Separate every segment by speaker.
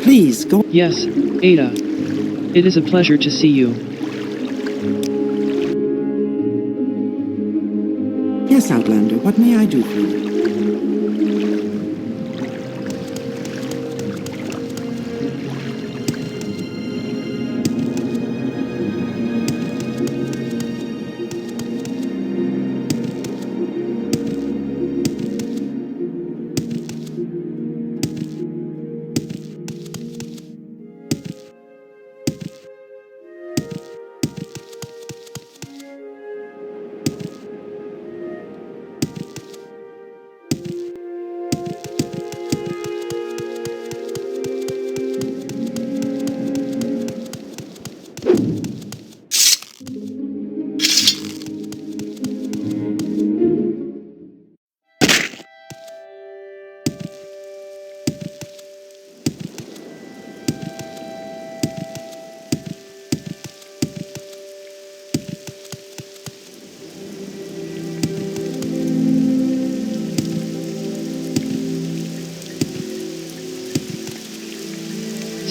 Speaker 1: Please, go.
Speaker 2: Yes, Ada. It is a pleasure to see you.
Speaker 1: Yes, Outlander, what may I do for you?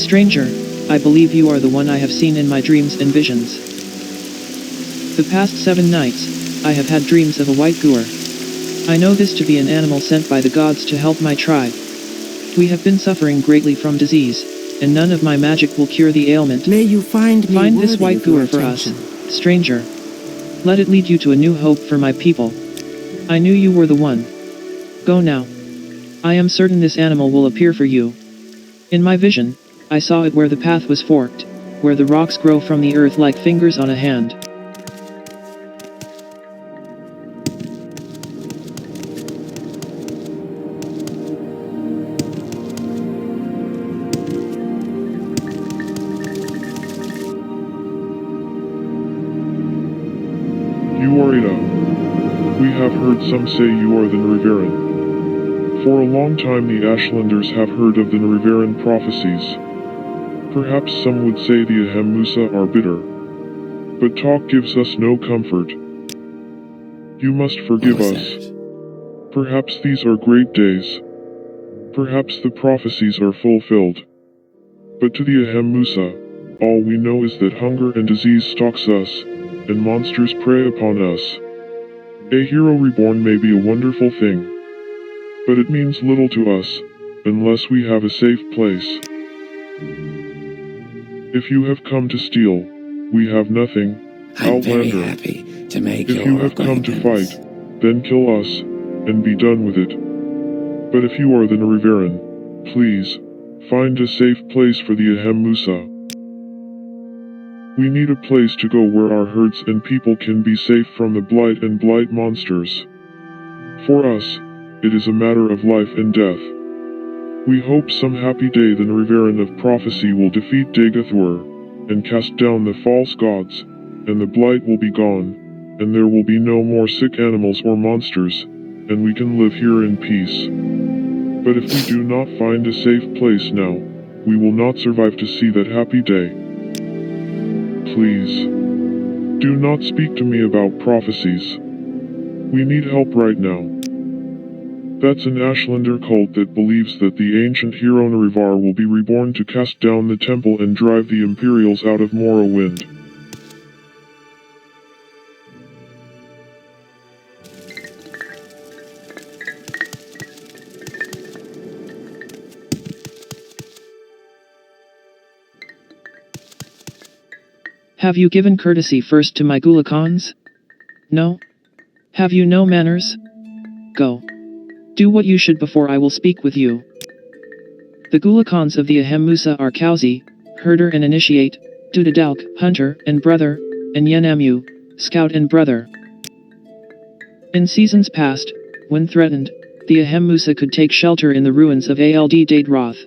Speaker 2: Stranger, I believe you are the one I have seen in my dreams and visions. The past 7 nights, I have had dreams of a white Goor. I know this to be an animal sent by the gods to help my tribe. We have been suffering greatly from disease, and none of my magic will cure the ailment.
Speaker 1: May you find
Speaker 2: this white Goor for us, stranger. Let it lead you to a new hope for my people. I knew you were the one. Go now. I am certain this animal will appear for you. In my vision, I saw it where the path was forked, where the rocks grow from the earth like fingers on a hand.
Speaker 3: You are Ada. We have heard some say you are the Nerevarine. For a long time the Ashlanders have heard of the Nerevarine prophecies. Perhaps some would say the Ahemmusa are bitter. But talk gives us no comfort. You must forgive us. Perhaps these are great days. Perhaps the prophecies are fulfilled. But to the Ahemmusa, all we know is that hunger and disease stalks us, and monsters prey upon us. A hero reborn may be a wonderful thing, but it means little to us, unless we have a safe place. If you have come to steal, we have nothing,
Speaker 4: I'm very
Speaker 3: Outlander.
Speaker 4: happy to make
Speaker 3: If
Speaker 4: your
Speaker 3: you have come to
Speaker 4: acquaintance.
Speaker 3: fight, then kill us, and be done with it. But if you are the Nerevarine, please, find a safe place for the Ahemmusa. We need a place to go where our herds and people can be safe from the blight and blight monsters. For us, it is a matter of life and death. We hope some happy day the Nerevarine of prophecy will defeat Dagathur, and cast down the false gods, and the blight will be gone, and there will be no more sick animals or monsters, and we can live here in peace. But if we do not find a safe place now, we will not survive to see that happy day. Please, do not speak to me about prophecies. We need help right now. That's an Ashlander cult that believes that the ancient hero Nerevar will be reborn to cast down the temple and drive the Imperials out of Morrowind.
Speaker 2: Have you given courtesy first to my Gulakans? No? Have you no manners? Go. Do what you should before I will speak with you. The Gulakans of the Ahemmusa are Kauzi, herder and initiate, Dudadalk, hunter and brother, and Yenamu, scout and brother. In seasons past, when threatened, the Ahemmusa could take shelter in the ruins of Ald Daedroth.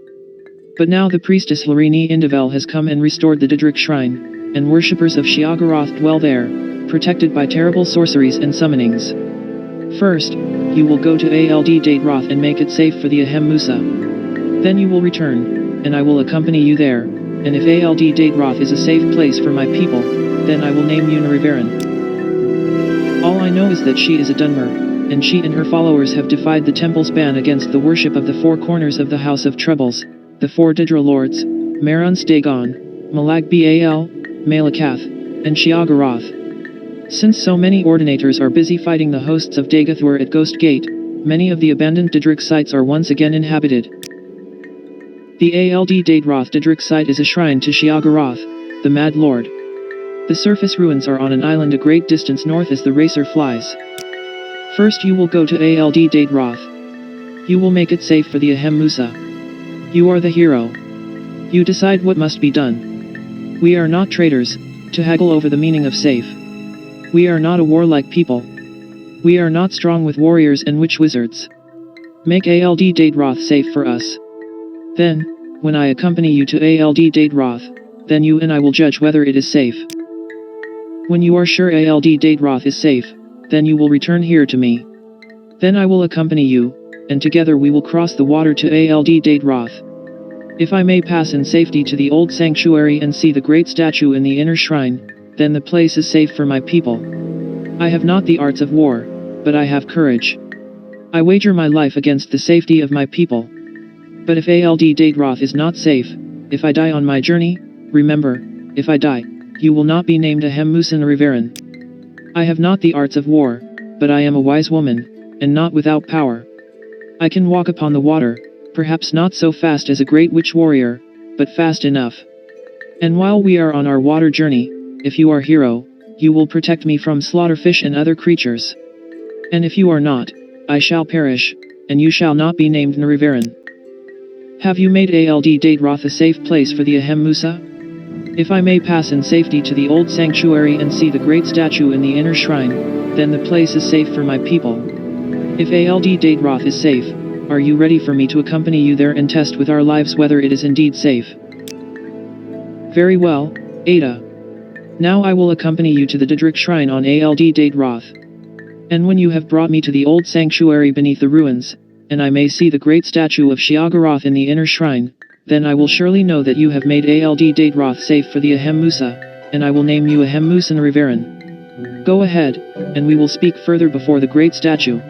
Speaker 2: But now the priestess Larini Indivel has come and restored the Daedric shrine, and worshippers of Sheogorath dwell there, protected by terrible sorceries and summonings. First, you will go to Ald Daedroth and make it safe for the Ahemmusa. Then you will return, and I will accompany you there, and if Ald Daedroth is a safe place for my people, then I will name you Nerevarine. All I know is that she is a Dunmer, and she and her followers have defied the temple's ban against the worship of the four corners of the House of Troubles, the four Daedra lords, Maruns Dagon, Malag Bal, Malakath, and Sheogorath. Since so many ordinators are busy fighting the hosts of Dagathur at Ghost Gate, many of the abandoned Daedric sites are once again inhabited. The Ald Daedroth Daedric site is a shrine to Sheogorath, the Mad Lord. The surface ruins are on an island a great distance north as the racer flies. First you will go to Ald Daedroth. You will make it safe for the Ahemmusa. You are the hero. You decide what must be done. We are not traitors, to haggle over the meaning of safe. We are not a warlike people. We are not strong with warriors and witch wizards. Make Ald Daedroth safe for us. Then, when I accompany you to Ald Daedroth, then you and I will judge whether it is safe. When you are sure Ald Daedroth is safe, then you will return here to me. Then I will accompany you, and together we will cross the water to Ald Daedroth. If I may pass in safety to the old sanctuary and see the great statue in the inner shrine, then the place is safe for my people. I have not the arts of war, but I have courage. I wager my life against the safety of my people. But if Ald Daedroth is not safe, if I die on my journey, remember, if I die, you will not be named Ahemmusa Nerevarine. I have not the arts of war, but I am a wise woman, and not without power. I can walk upon the water, perhaps not so fast as a great witch warrior, but fast enough. And while we are on our water journey, if you are hero, you will protect me from slaughterfish and other creatures. And if you are not, I shall perish, and you shall not be named Nerevarine. Have you made Ald Daedroth a safe place for the Ahemmusa? If I may pass in safety to the old sanctuary and see the great statue in the inner shrine, then the place is safe for my people. If Ald Daedroth is safe, are you ready for me to accompany you there and test with our lives whether it is indeed safe? Very well, Ada. Now I will accompany you to the Daedric shrine on Ald Daedroth. And when you have brought me to the old sanctuary beneath the ruins, and I may see the great statue of Sheogorath in the inner shrine, then I will surely know that you have made Ald Daedroth safe for the Ahemmusa, and I will name you Ahemmusa Nerevarine. Go ahead, and we will speak further before the great statue.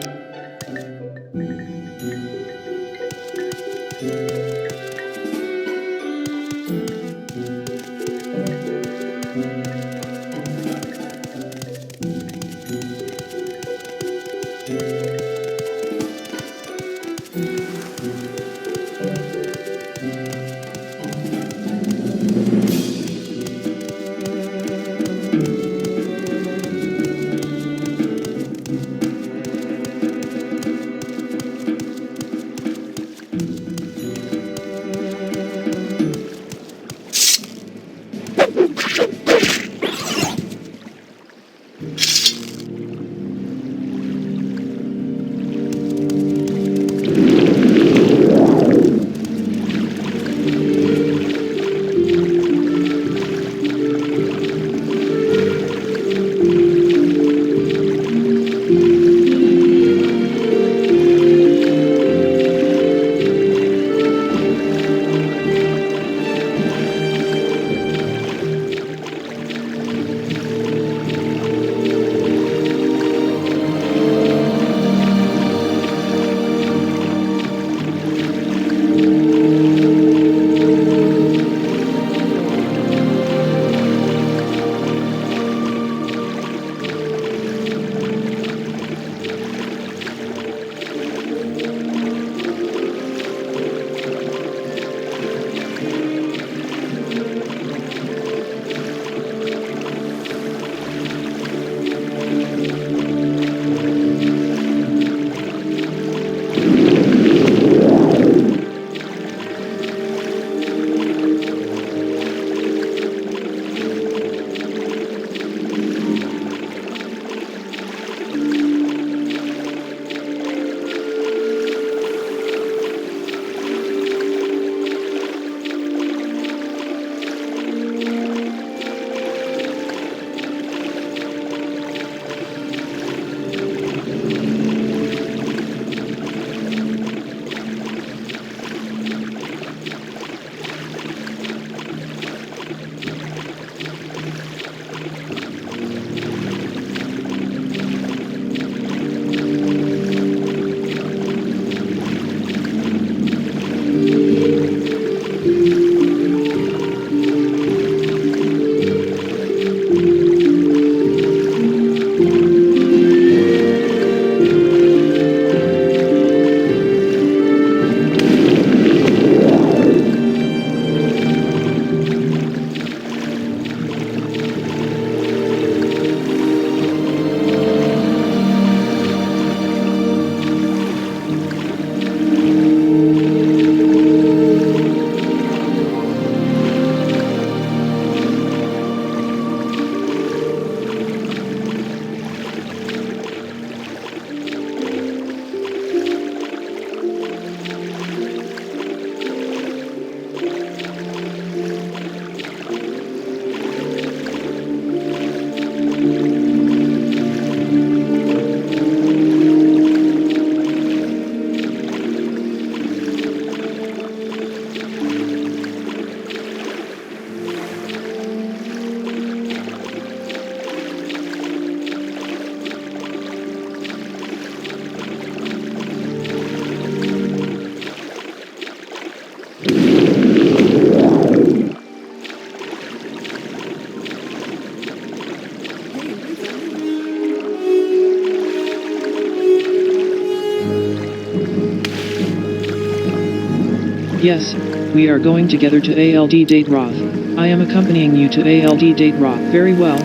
Speaker 2: Yes, we are going together to ALD Date Roth. I am accompanying you to ALD Date Roth. Very well.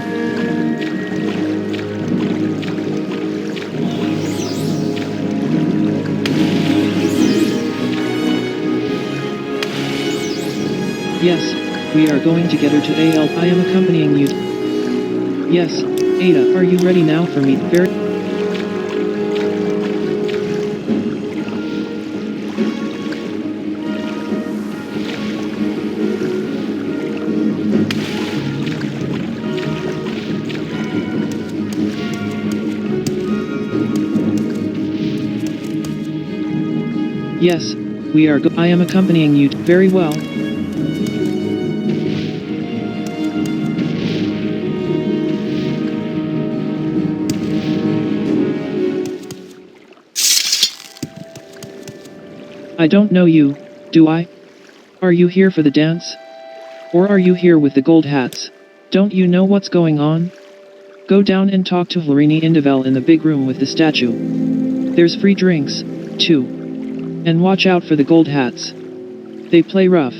Speaker 2: Yes, we are going together to AL. I am accompanying you. Yes, Ada, are you ready now for me? Very. Yes, we are I am accompanying you. Very well. I don't know you, do I? Are you here for the dance? Or are you here with the gold hats? Don't you know what's going on? Go down and talk to Larini Indivel in the big room with the statue. There's free drinks, too. And watch out for the gold hats. They play rough.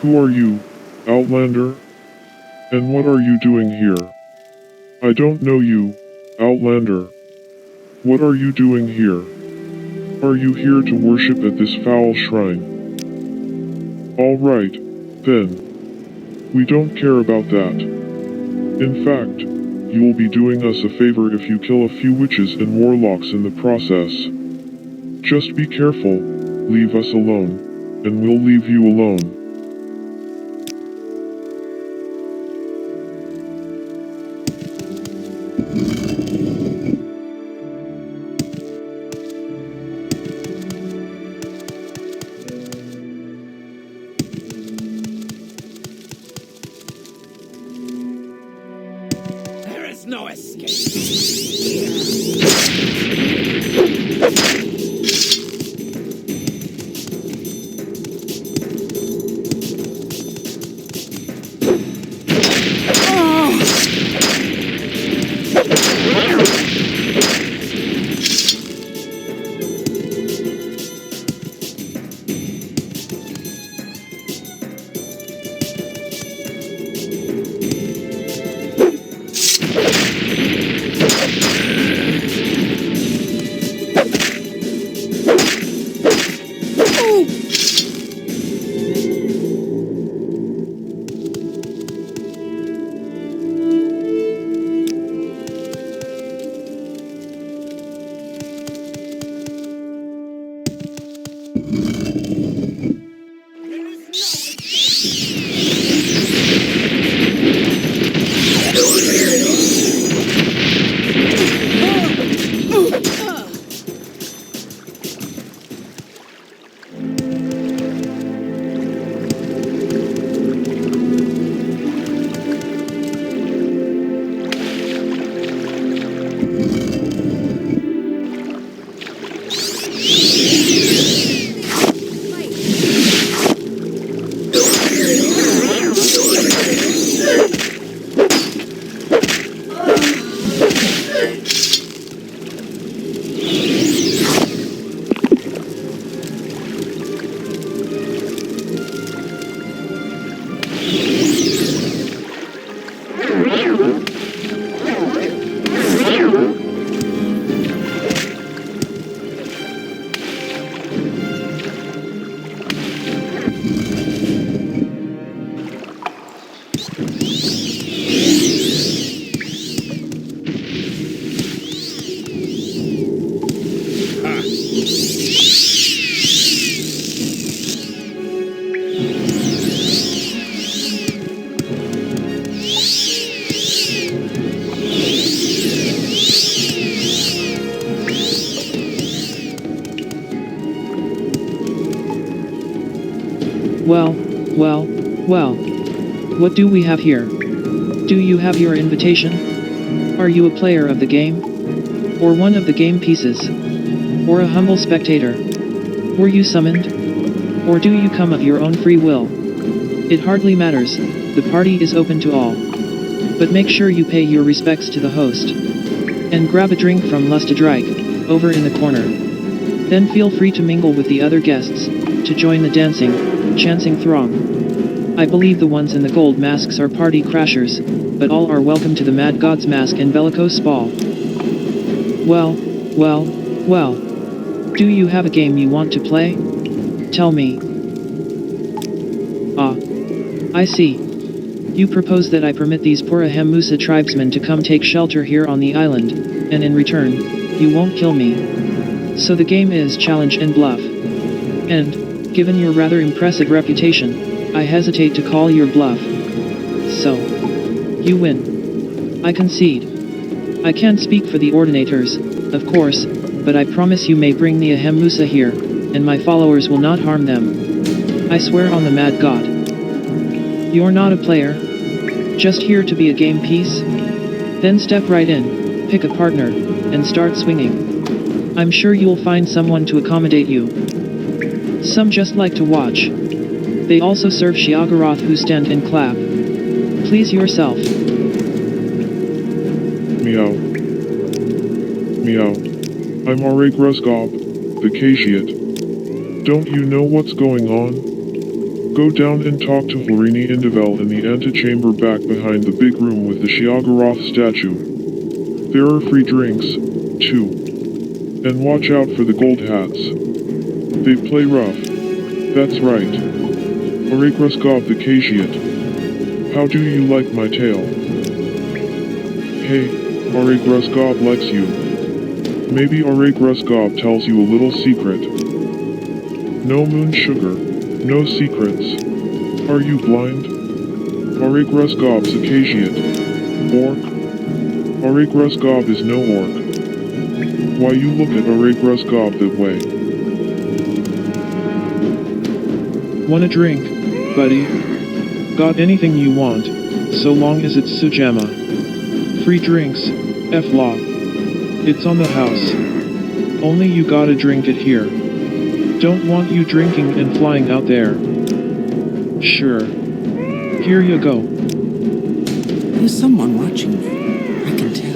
Speaker 3: Who are you, Outlander? And what are you doing here? I don't know you, Outlander. What are you doing here? Are you here to worship at this foul shrine? Alright, then. We don't care about that. In fact, you will be doing us a favor if you kill a few witches and warlocks in the process. Just be careful, leave us alone, and we'll leave you alone.
Speaker 4: There is no escape.
Speaker 2: Well. What do we have here? Do you have your invitation? Are you a player of the game? Or one of the game pieces? Or a humble spectator? Were you summoned? Or do you come of your own free will? It hardly matters, the party is open to all. But make sure you pay your respects to the host. And grab a drink from Lustadrike, over in the corner. Then feel free to mingle with the other guests, to join the dancing, chancing throng. I believe the ones in the gold masks are party crashers, but all are welcome to the Mad God's Mask and Bellicose Ball. Well. Do you have a game you want to play? Tell me. Ah. I see. You propose that I permit these poor Ahemmusa tribesmen to come take shelter here on the island, and in return, you won't kill me. So the game is challenge and bluff. And, given your rather impressive reputation, I hesitate to call your bluff. So, you win. I concede. I can't speak for the ordinators, of course, but I promise you may bring the Ahemmusa here, and my followers will not harm them. I swear on the Mad God. You're not a player? Just here to be a game piece? Then step right in, pick a partner, and start swinging. I'm sure you'll find someone to accommodate you. Some just like to watch. They also serve Sheogorath who stand and clap. Please yourself.
Speaker 3: Meow. Meow. I'm Arek Ruskob, the Kasiat. Don't you know what's going on? Go down and talk to Nerevarine Indivel in the antechamber back behind the big room with the Sheogorath statue. There are free drinks, too. And watch out for the gold hats. They play rough. That's right. Arek Ruskob the Kasiat. How do you like my tale? Hey, Arek Ruskob likes you. Maybe Arek Ruskob tells you a little secret. No moon sugar, no secrets. Are you blind? Arek Ruskob's a Kasiat. Orc? Arek Ruskob is no orc. Why you look at Arek Ruskob that way?
Speaker 4: Want a drink, buddy? Got anything you want, so long as it's sujamma. Free drinks, F-law. It's on the house. Only you gotta drink it here. Don't want you drinking and flying out there. Sure. Here you go.
Speaker 1: There's someone watching me. I can tell.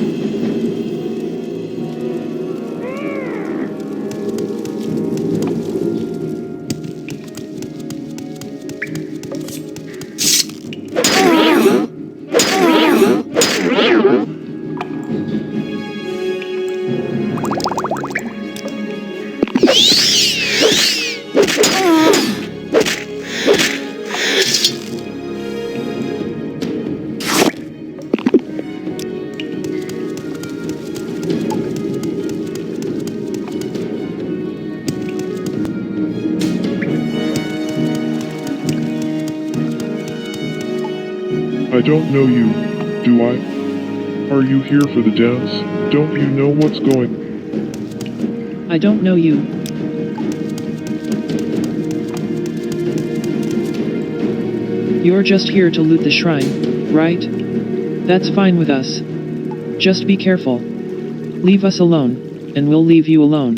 Speaker 3: I don't know you, do I? Are you here for the dance? Don't you know what's going?
Speaker 2: I don't know you. You're just here to loot the shrine, right? That's fine with us. Just be careful. Leave us alone, and we'll leave you alone.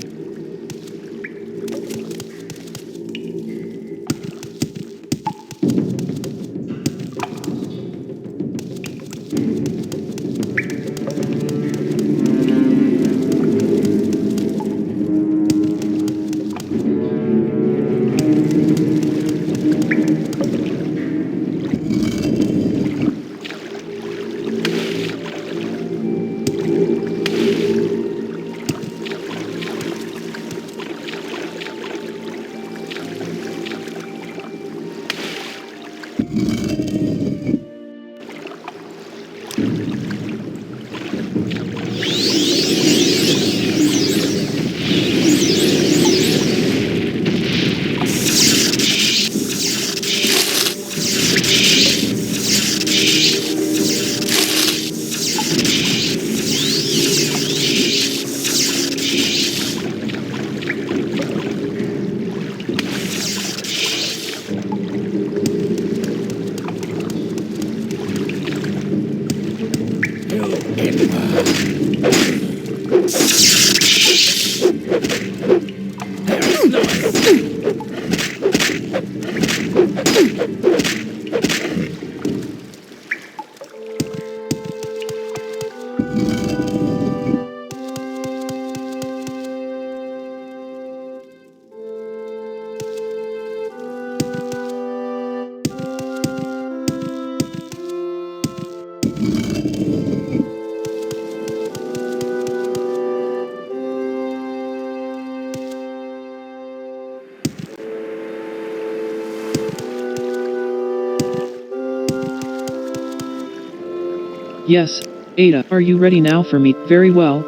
Speaker 2: Yes, Ada, are you ready now for me? Very well.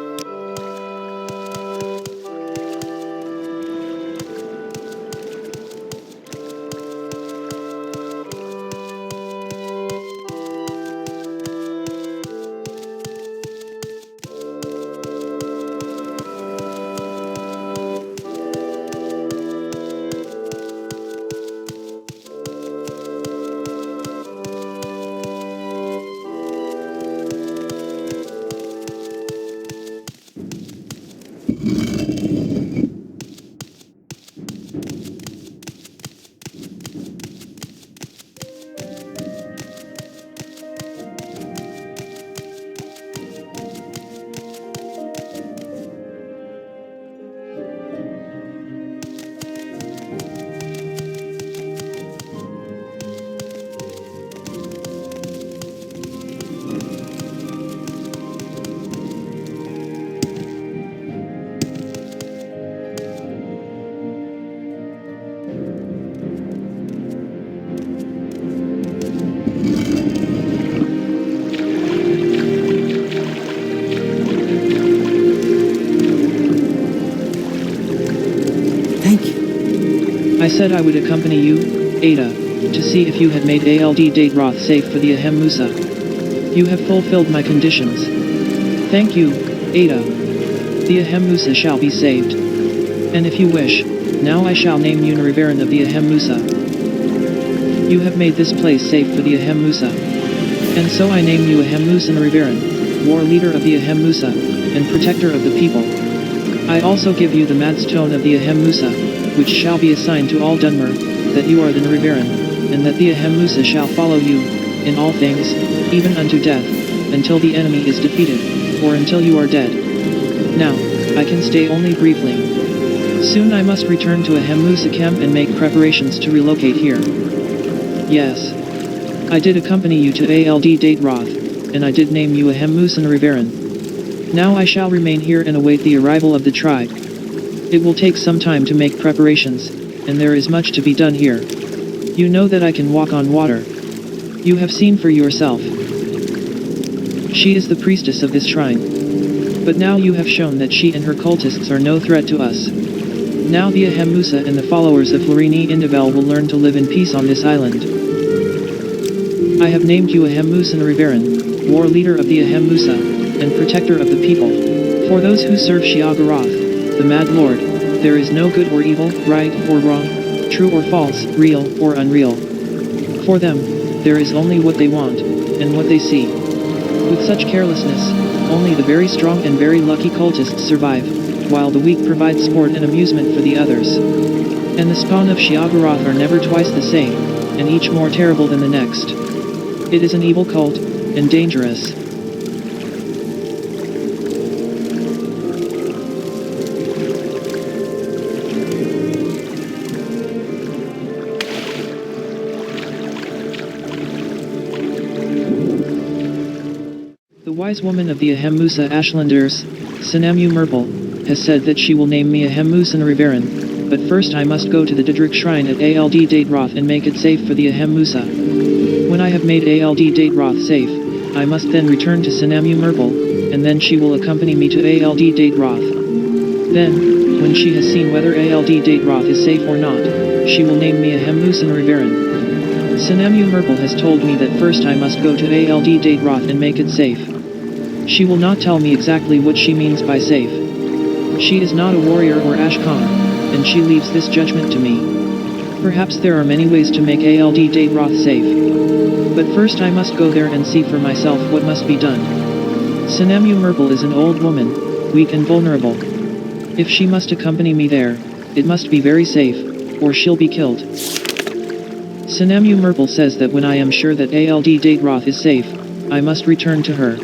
Speaker 1: Thank you.
Speaker 2: I said I would accompany you, Ada, to see if you had made ALD Daedroth safe for the Ahemmusa. You have fulfilled my conditions. Thank you, Ada. The Ahemmusa shall be saved. And if you wish, now I shall name you Nerevarine of the Ahemmusa. You have made this place safe for the Ahemmusa. And so I name you Ahemmusa Nerevarine, war leader of the Ahemmusa, and protector of the people. I also give you the Madstone of the Ahemmusa, which shall be assigned to all Dunmer, that you are the Nerevarine, and that the Ahemmusa shall follow you, in all things, even unto death, until the enemy is defeated, or until you are dead. Now, I can stay only briefly. Soon I must return to Ahemmusa camp and make preparations to relocate here. Yes. I did accompany you to ALD Daedroth, and I did name you Ahemmusa Nerevarine. Now I shall remain here and await the arrival of the tribe. It will take some time to make preparations, and there is much to be done here. You know that I can walk on water. You have seen for yourself. She is the priestess of this shrine. But now you have shown that she and her cultists are no threat to us. Now the Ahemmusa and the followers of Florine Indivel will learn to live in peace on this island. I have named you Ahemmusa Nerevarine, war leader of the Ahemmusa, and protector of the people. For those who serve Sheogorath, the Mad Lord, there is no good or evil, right or wrong, true or false, real or unreal. For them, there is only what they want, and what they see. With such carelessness, only the very strong and very lucky cultists survive, while the weak provide sport and amusement for the others. And the spawn of Sheogorath are never twice the same, and each more terrible than the next. It is an evil cult, and dangerous. The wise woman of the Ahemmusa Ashlanders, Sanamu Merple, has said that she will name me Ahemmusa Nerevarine, but first I must go to the Daedric shrine at ALD Daedroth and make it safe for the Ahemmusa. When I have made ALD Daedroth safe, I must then return to Sanamu Merple, and then she will accompany me to ALD Daedroth. Then, when she has seen whether ALD Daedroth is safe or not, she will name me Ahemmusa Nerevarine. Sanamu Merple has told me that first I must go to ALD Daedroth and make it safe. She will not tell me exactly what she means by safe. She is not a warrior or Ashkan, and she leaves this judgment to me. Perhaps there are many ways to make ALD Daedroth safe. But first I must go there and see for myself what must be done. Sanamu Merple is an old woman, weak and vulnerable. If she must accompany me there, it must be very safe, or she'll be killed. Sanamu Merple says that when I am sure that ALD Daedroth is safe, I must return to her.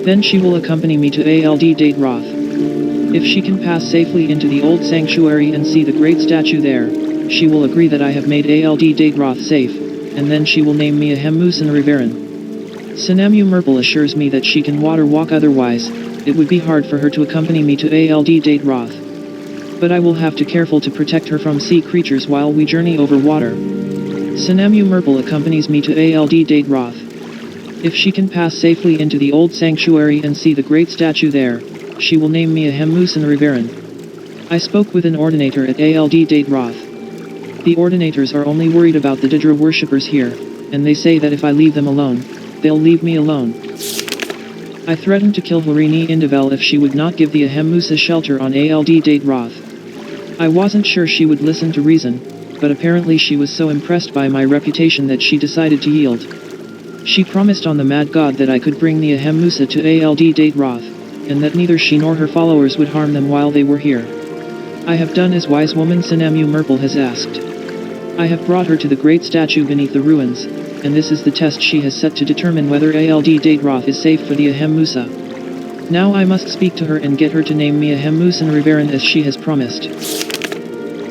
Speaker 2: Then she will accompany me to ALD Daedroth. If she can pass safely into the old sanctuary and see the great statue there, she will agree that I have made ALD Daedroth safe, and then she will name me Ahemmusa Nerevarine. Sanamu Merple assures me that she can water walk, otherwise, it would be hard for her to accompany me to ALD Daedroth. But I will have to careful to protect her from sea creatures while we journey over water. Sanamu Merple accompanies me to ALD Daedroth. If she can pass safely into the old sanctuary and see the great statue there, she will name me Ahemmusa Nerevarine. I spoke with an ordinator at Ald Date Roth. The ordinators are only worried about the Didra worshippers here, and they say that if I leave them alone, they'll leave me alone. I threatened to kill Harini Indivel if she would not give the Ahemmusa shelter on Ald Date Roth. I wasn't sure she would listen to reason, but apparently she was so impressed by my reputation that she decided to yield. She promised on the mad god that I could bring the Ahemmusa to Ald Date Roth, and that neither she nor her followers would harm them while they were here. I have done as wise woman Sheogorath Merple has asked. I have brought her to the great statue beneath the ruins, and this is the test she has set to determine whether Ald Date Roth is safe for the Ahemmusa. Now I must speak to her and get her to name me Ahemmusa Nerevarine as she has promised.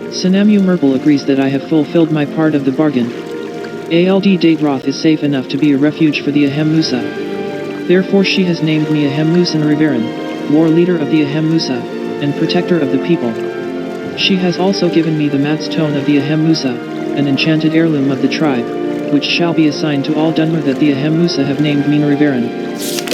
Speaker 2: Sheogorath Merple agrees that I have fulfilled my part of the bargain. Ald Date Roth is safe enough to be a refuge for the Ahemmusa. Therefore she has named me Ahemmusa Nerevarine, war leader of the Ahemmusa, and protector of the people. She has also given me the mat stone of the Ahemmusa, an enchanted heirloom of the tribe, which shall be assigned to all Dunmer that the Ahemmusa have named me Nerevarine.